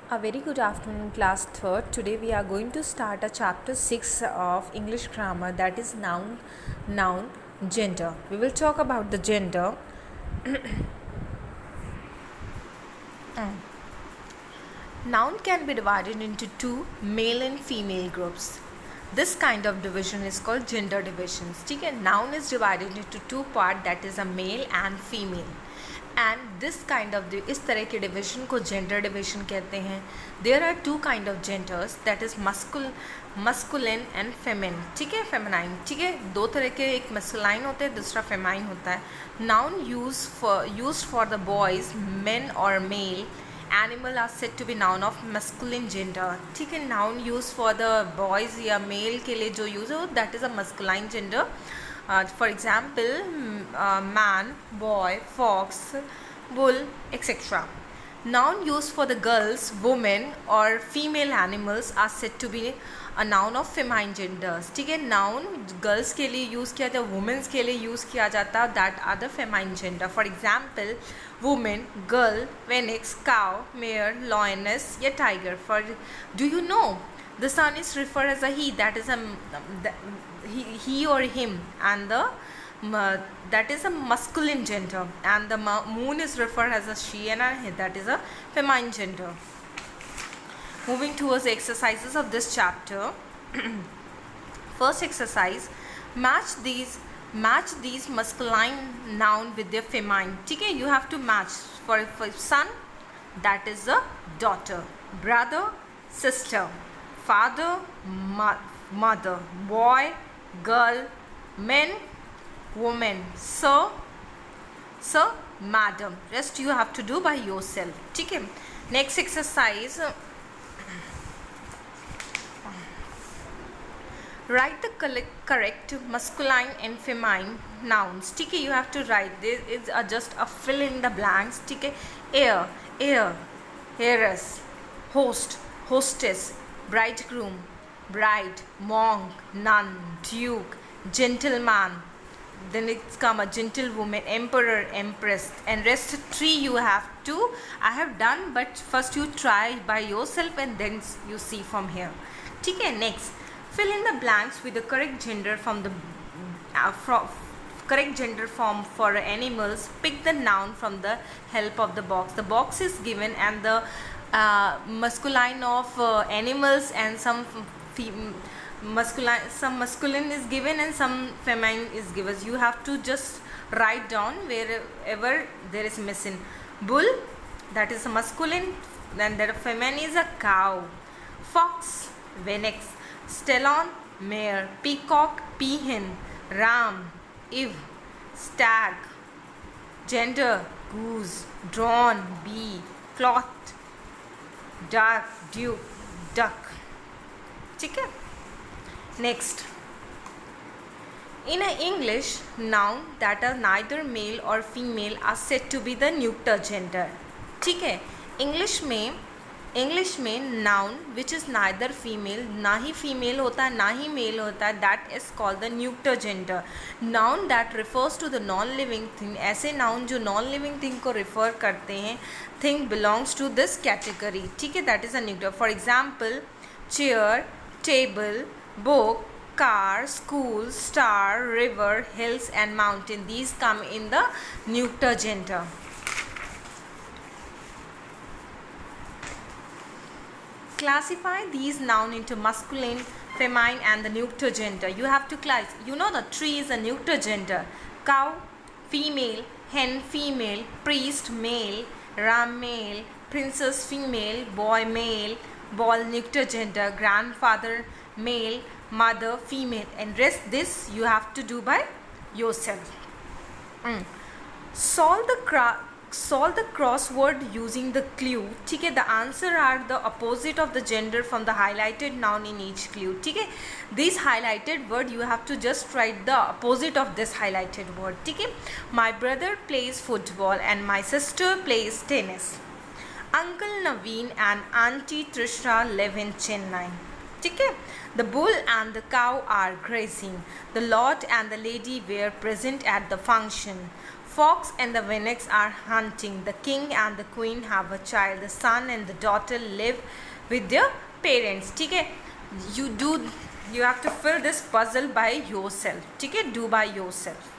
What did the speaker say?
A very good afternoon, class 3rd. Today we are going to start a chapter 6 of English grammar, that is noun, gender. We will talk about the gender. Noun can be divided into two male and female groups. This kind of division is called gender divisions. ठीक है, noun is divided into two parts, that is a male and female. And this kind of इस तरह के division को gender division कहते हैं. There are two kind of genders, that is masculine and feminine. ठीक है, फेमिनाइन. ठीक है, दो तरह के, एक मस्कुलाइन होता है, दूसरा फेमाइन होता है. Noun used for the boys, men और male. Animal are said to be noun of masculine gender. ठीक है, noun use for the boys या मेल के लिए जो यूज हो, that is a masculine gender. For example, man, boy, fox, bull, etc. Noun used for the girls, women or female animals are said to be a noun of feminine genders. ठीक है, noun girls के लिए use किया जाता है, women's के लिए use किया जाता है, that are the feminine gender. For example, woman, girl, phoenix, cow, mare, lioness या tiger. Do you know the sun is referred as a he, that is he or him, and that is a masculine gender, and the moon is referred as a she and a he, that is a feminine gender. Moving towards the exercises of this chapter. First exercise, match these masculine noun with their feminine. ठीक है, you have to match. For son, that is a daughter. Brother, sister. Father, mother. Boy, girl. Men, woman. Sir, madam. Rest you have to do by yourself. ठीक है, next exercise. Write the correct masculine and feminine nouns. ठीक है, you have to write. This is just a fill in the blanks. ठीक है, heir, heiress, host, hostess, bridegroom, bride, monk, nun, duke, gentleman. Then it's come a gentlewoman, emperor, empress, and rest three you have to. I have done, but first you try by yourself and then you see from here. ठीक है, next. Fill in the blanks with the correct gender correct gender form for animals. Pick the noun from the help of the box. The box is given and the masculine of animals and some masculine is given and some feminine is given. You have to just write down wherever there is missing. Bull, that is a masculine, then the feminine is a cow. Fox, phoenix. Stallion, mare. Peacock, peahen. Ram, eve. Stag, gender, goose. Drawn, bee. Cloth, duke, duck. ठीक है, next. In English, noun that are neither male or female are said to be the neuter gender. ठीक है, English में noun which is neither female, ना ही female होता है ना ही male होता है, that is called the neuter gender. Noun that refers to the non living thing, ऐसे नाउन जो नॉन लिविंग थिंग को रिफ़र करते हैं, thing belongs to this category. ठीक है, that is a neuter. For example, chair, table, book, car, school, star, river, hills and mountain. These come in the neuter gender. Classify these nouns into masculine, feminine and the neuter gender. You have to classify. You know the tree is a neuter gender. Cow, female. Hen, female. Priest, male. Ram, male. Princess, female. Boy, male. Ball, neuter gender. Grandfather, male. Mother, female. And rest this you have to do by yourself. Solve the crossword using the clue. ठीक है, the answer are the opposite of the gender from the highlighted noun in each clue. ठीक है, this highlighted word you have to just write the opposite of this highlighted word. ठीक है, my brother plays football and my sister plays tennis. Uncle Naveen and Auntie Trishna live in Chennai. ठीक है, the bull and the cow are grazing. The lord and the lady were present at the function. fox and the phoenix are hunting. The king and the queen have a child. The son and the daughter live with their parents. ठीक है, you have to fill this puzzle by yourself. ठीक है, do by yourself.